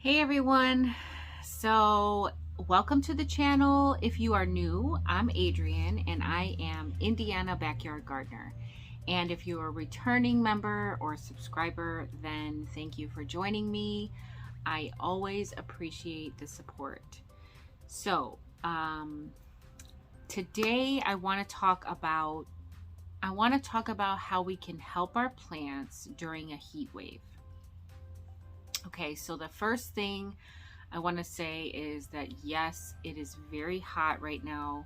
Hey everyone, so welcome to the channel. If you are new, I'm Adrienne and I am Indiana Backyard Gardener. And if you're a returning member or subscriber, then thank you for joining me. I always appreciate the support. So today I want to talk about how we can help our plants during a heat wave. Okay, so the first thing I want to say is that yes, it is very hot right now.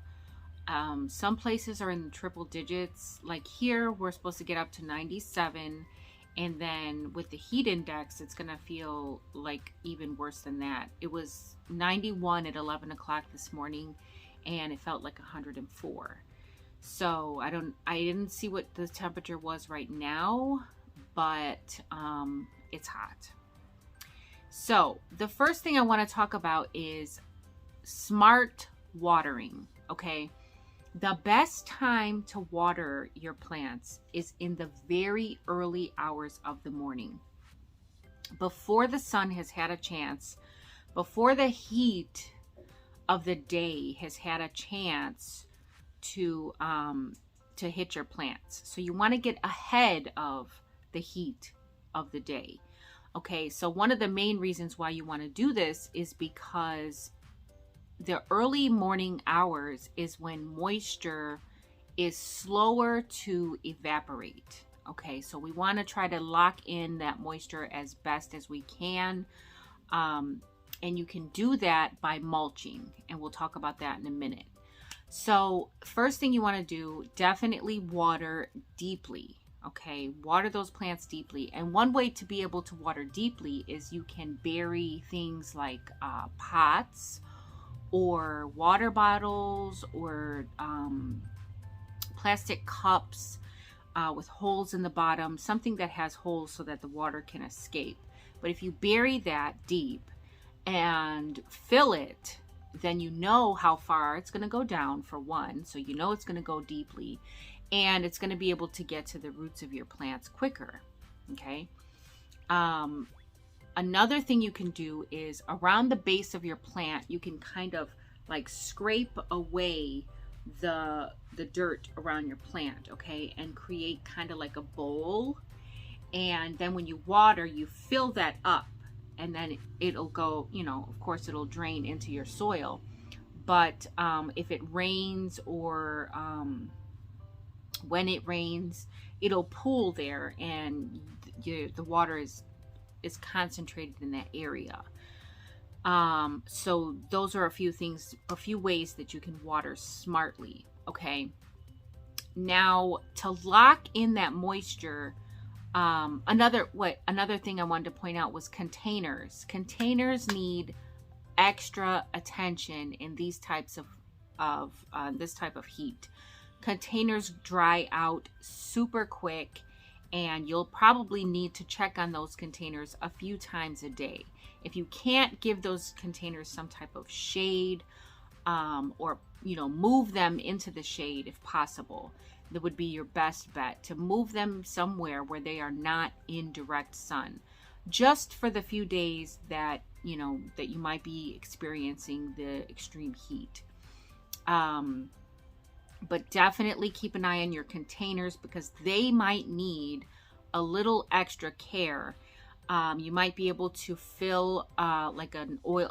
Some places are in the triple digits. Like here, we're supposed to get up to 97. And then with the heat index, it's going to feel like even worse than that. It was 91 at 11 o'clock this morning, and it felt like 104. So I didn't see what the temperature was right now, but it's hot. So the first thing I want to talk about is smart watering, okay? The best time to water your plants is in the very early hours of the morning, before the sun has had a chance, before the heat of the day has had a chance to hit your plants. So you want to get ahead of the heat of the day. Okay, so one of the main reasons why you want to do this is because the early morning hours is when moisture is slower to evaporate. Okay, so we want to try to lock in that moisture as best as we can. And you can do that by mulching, and we'll talk about that in a minute. So first thing you want to do, definitely water deeply. Okay, water those plants deeply. And one way to be able to water deeply is you can bury things like pots or water bottles or plastic cups with holes in the bottom, something that has holes so that the water can escape. But if you bury that deep and fill it, then you know how far it's going to go down, for one, so you know it's going to go deeply, and it's going to be able to get to the roots of your plants quicker. Okay. Another thing you can do is around the base of your plant, you can kind of like scrape away the dirt around your plant, okay, and create kind of like a bowl. And then when you water, you fill that up, and then it'll go, of course it'll drain into your soil. But if it rains or when it rains, it'll pool there, and the water is concentrated in that area. So those are a few ways that you can water smartly. Okay. Now, to lock in that moisture, another thing I wanted to point out was containers. Containers need extra attention in these types of this type of heat. Containers dry out super quick, and you'll probably need to check on those containers a few times a day. If you can't give those containers some type of shade, or move them into the shade if possible, that would be your best bet, to move them somewhere where they are not in direct sun, just for the few days that that you might be experiencing the extreme heat. But definitely keep an eye on your containers, because they might need a little extra care. You might be able to fill like an oil,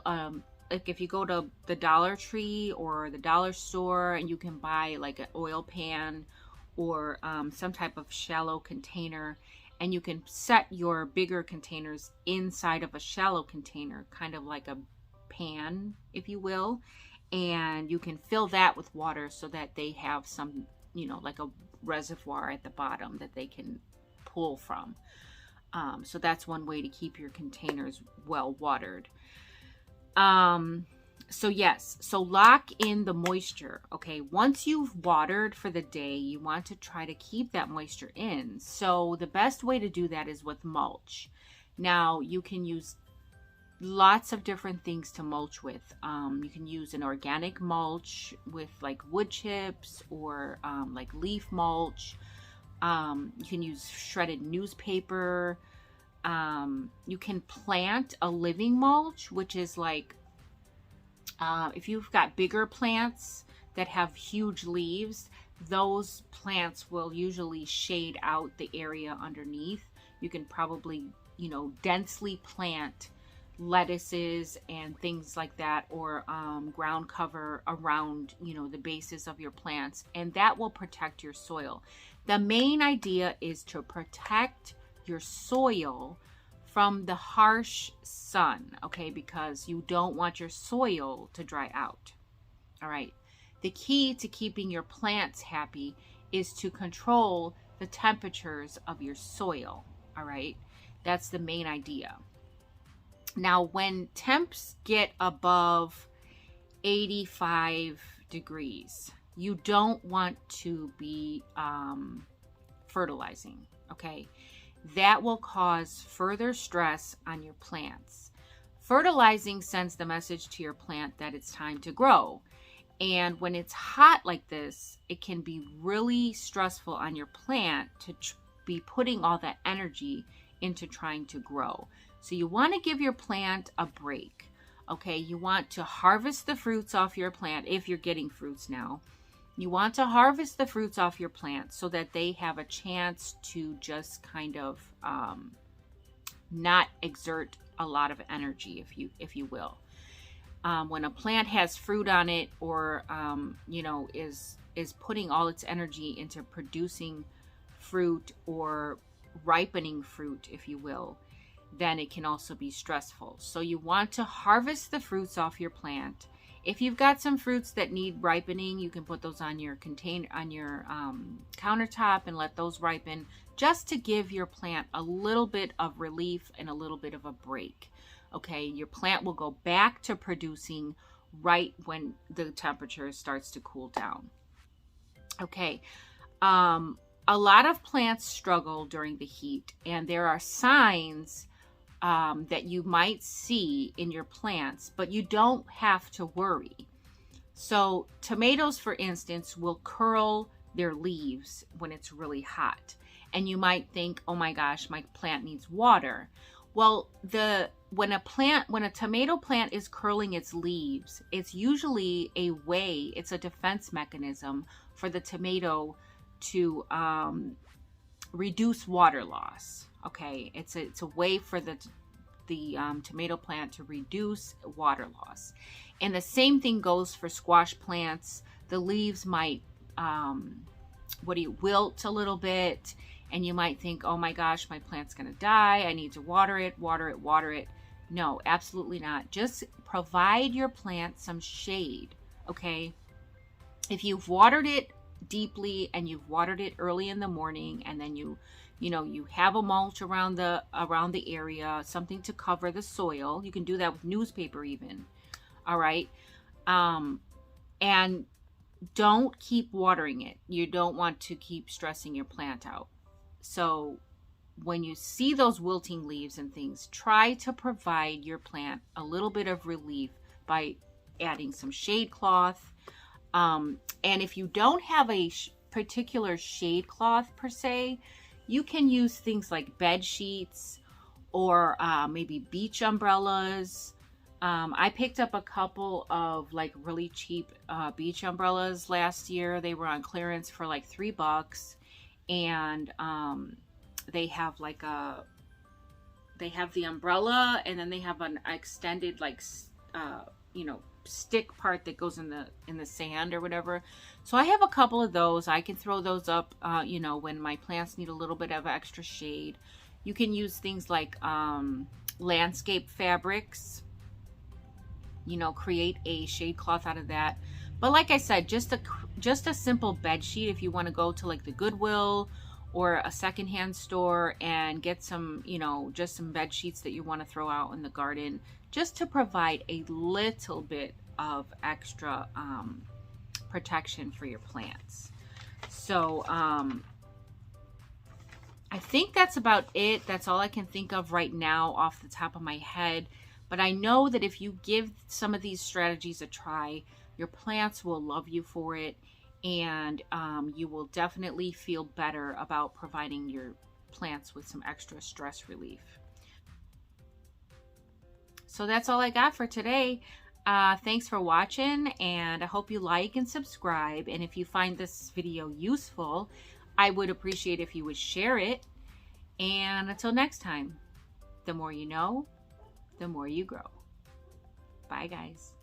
like if you go to the Dollar Tree or the dollar store, and you can buy like an oil pan or some type of shallow container, and you can set your bigger containers inside of a shallow container, kind of like a pan, if you will. And you can fill that with water so that they have some, like a reservoir at the bottom that they can pull from. So that's one way to keep your containers well watered. So yes, so lock in the moisture. Okay, once you've watered for the day, you want to try to keep that moisture in. So the best way to do that is with mulch. Now, you can use lots of different things to mulch with. You can use an organic mulch with like wood chips, or like leaf mulch. You can use shredded newspaper. you can plant a living mulch, which is like, if you've got bigger plants that have huge leaves, those plants will usually shade out the area underneath. You can probably, densely plant lettuces and things like that, or ground cover around, the bases of your plants, and that will protect your soil. The main idea is to protect your soil from the harsh sun, okay, because you don't want your soil to dry out. All right. The key to keeping your plants happy is to control the temperatures of your soil. All right. That's the main idea. Now, when temps get above 85 degrees, you don't want to be fertilizing, okay? That will cause further stress on your plants. Fertilizing sends the message to your plant that it's time to grow. And when it's hot like this, it can be really stressful on your plant to be putting all that energy into trying to grow. So you want to give your plant a break. Okay, you want to harvest the fruits off your plant if you're getting fruits now. You want to harvest the fruits off your plant so that they have a chance to just kind of not exert a lot of energy, if you will. When a plant has fruit on it, or is putting all its energy into producing fruit or ripening fruit, if you will, then it can also be stressful. So you want to harvest the fruits off your plant. If you've got some fruits that need ripening, you can put those on your container, on your countertop, and let those ripen, just to give your plant a little bit of relief and a little bit of a break. Okay, your plant will go back to producing right when the temperature starts to cool down. Okay, a lot of plants struggle during the heat, and there are signs that you might see in your plants, but you don't have to worry. So tomatoes, for instance, will curl their leaves when it's really hot. And you might think, oh my gosh, my plant needs water. Well, when a tomato plant is curling its leaves, it's usually it's a defense mechanism for the tomato to reduce water loss. Okay, it's a way for the tomato plant to reduce water loss. And the same thing goes for squash plants. The leaves might wilt a little bit, and you might think, oh my gosh, my plant's gonna die, I need to water it. No, absolutely not. Just provide your plant some shade. Okay, if you've watered it deeply and you've watered it early in the morning, and then you have a mulch around the area, something to cover the soil. You can do that with newspaper even. All right. And don't keep watering it. You don't want to keep stressing your plant out. So when you see those wilting leaves and things, try to provide your plant a little bit of relief by adding some shade cloth. And if you don't have a particular shade cloth per se, you can use things like bed sheets, or maybe beach umbrellas. I picked up a couple of like really cheap beach umbrellas last year. They were on clearance for like $3, and they have the umbrella, and then they have an extended stick part that goes in the sand or whatever. So I have a couple of those. I can throw those up when my plants need a little bit of extra shade. You can use things like landscape fabrics, create a shade cloth out of that. But like I said, just a simple bed sheet. If you want to go to like the Goodwill or a secondhand store and get some, just some bed sheets that you want to throw out in the garden, just to provide a little bit of extra protection for your plants. So I think that's about it. That's all I can think of right now off the top of my head. But I know that if you give some of these strategies a try, your plants will love you for it, and you will definitely feel better about providing your plants with some extra stress relief. So that's all I got for today. Thanks for watching, and I hope you like and subscribe. And if you find this video useful, I would appreciate if you would share it. And until next time, the more you know, the more you grow. Bye, guys.